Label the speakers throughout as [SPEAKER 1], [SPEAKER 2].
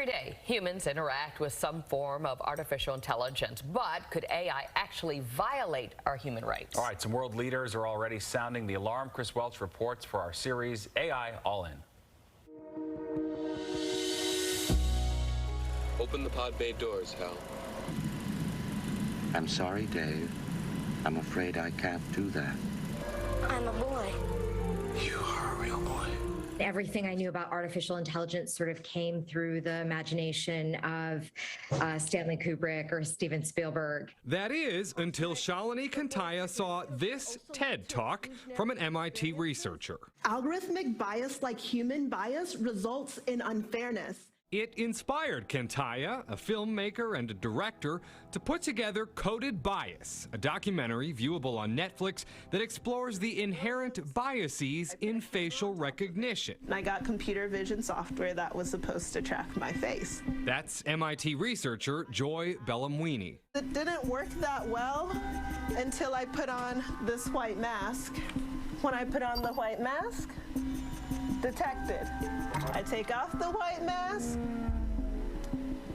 [SPEAKER 1] Every day, humans interact with some form of artificial intelligence, but could AI actually violate our human rights?
[SPEAKER 2] All right, some world leaders are already sounding the alarm. Chris Welch reports for our series, AI All In.
[SPEAKER 3] Open the pod bay doors, Hal.
[SPEAKER 4] I'm sorry, Dave. I'm afraid I can't do that.
[SPEAKER 5] I'm a boy.
[SPEAKER 3] You are a real boy.
[SPEAKER 6] Everything I knew about artificial intelligence sort of came through the imagination of Stanley Kubrick or Steven Spielberg.
[SPEAKER 7] That is, until Shalini Kantaya saw this TED Talk from an MIT researcher.
[SPEAKER 8] Algorithmic bias, like human bias, results in unfairness.
[SPEAKER 7] It inspired Kantaya, a filmmaker and a director, to put together Coded Bias, a documentary viewable on Netflix that explores the inherent biases in facial recognition.
[SPEAKER 8] I got computer vision software that was supposed to track my face.
[SPEAKER 7] That's MIT researcher Joy Bellamwini.
[SPEAKER 8] It didn't work that well until I put on this white mask. When I put on the white mask, detected. I take off the white mask,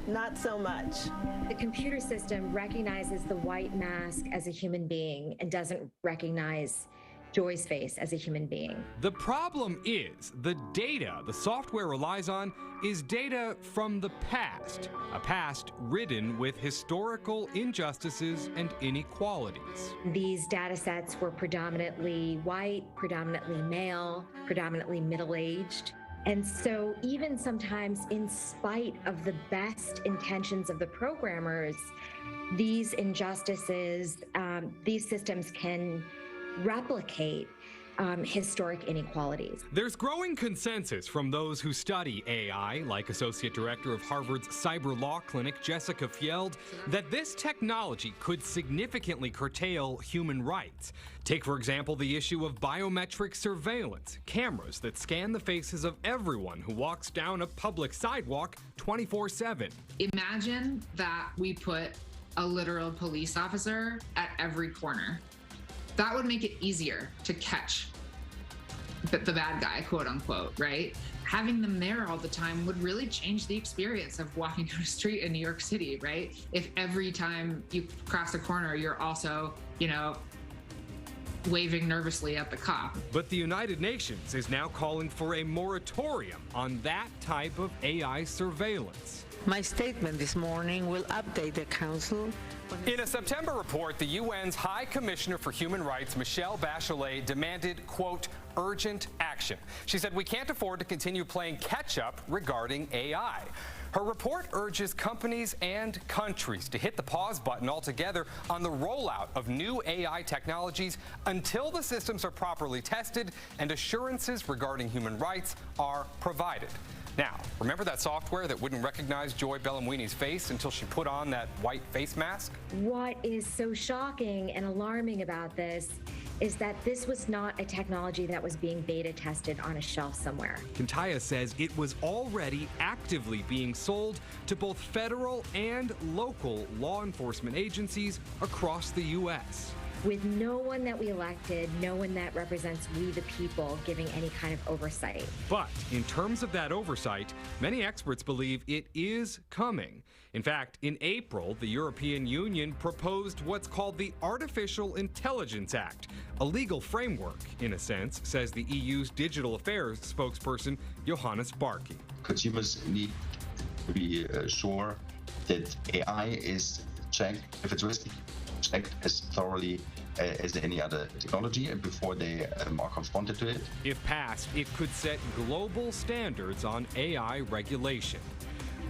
[SPEAKER 8] not so much.
[SPEAKER 6] The computer system recognizes the white mask as a human being and doesn't recognize Joy's face as a human being.
[SPEAKER 7] The problem is the data the software relies on is data from the past, a past ridden with historical injustices and inequalities.
[SPEAKER 6] These data sets were predominantly white, predominantly male, predominantly middle-aged. And so even sometimes, in spite of the best intentions of the programmers, these injustices, these systems can replicate historic inequalities.
[SPEAKER 7] There's growing consensus from those who study AI, like Associate Director of Harvard's Cyber Law Clinic, Jessica Fjeld, that this technology could significantly curtail human rights. Take, for example, the issue of biometric surveillance, cameras that scan the faces of everyone who walks down a public sidewalk 24/7.
[SPEAKER 9] Imagine that we put a literal police officer at every corner. That would make it easier to catch the bad guy, quote unquote, right? Having them there all the time would really change the experience of walking down a street in New York City, right? If every time you cross a corner, you're also, waving nervously at the cop.
[SPEAKER 7] But the United Nations is now calling for a moratorium on that type of AI surveillance.
[SPEAKER 10] My statement this morning will update the Council.
[SPEAKER 11] In a September report, the UN's High Commissioner for Human Rights, Michelle Bachelet, demanded, quote, urgent action. She said we can't afford to continue playing catch-up regarding AI. Her report urges companies and countries to hit the pause button altogether on the rollout of new AI technologies until the systems are properly tested and assurances regarding human rights are provided. Now, remember that software that wouldn't recognize Joy Bellamwini's face until she put on that white face mask?
[SPEAKER 6] What is so shocking and alarming about this is that this was not a technology that was being beta tested on a shelf somewhere.
[SPEAKER 7] Kantaya says it was already actively being sold to both federal and local law enforcement agencies across the U.S.
[SPEAKER 6] With no one that we elected, no one that represents we the people giving any kind of oversight.
[SPEAKER 7] But in terms of that oversight, many experts believe it is coming. In fact, in April, the European Union proposed what's called the Artificial Intelligence Act, a legal framework, in a sense, says the EU's digital affairs spokesperson, Johannes Barkey.
[SPEAKER 12] Consumers need to be sure that AI is checked, if it's risky, checked as thoroughly as any other technology before they are confronted to it.
[SPEAKER 7] If passed, it could set global standards on AI regulation.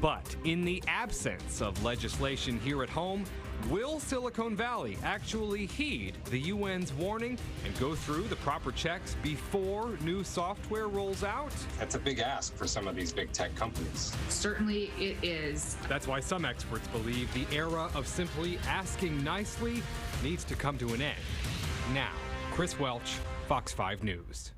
[SPEAKER 7] But in the absence of legislation here at home, will Silicon Valley actually heed the UN's warning and go through the proper checks before new software rolls out?
[SPEAKER 13] That's a big ask for some of these big tech companies.
[SPEAKER 9] Certainly it is.
[SPEAKER 7] That's why some experts believe the era of simply asking nicely needs to come to an end. Now, Chris Welch, Fox 5 News.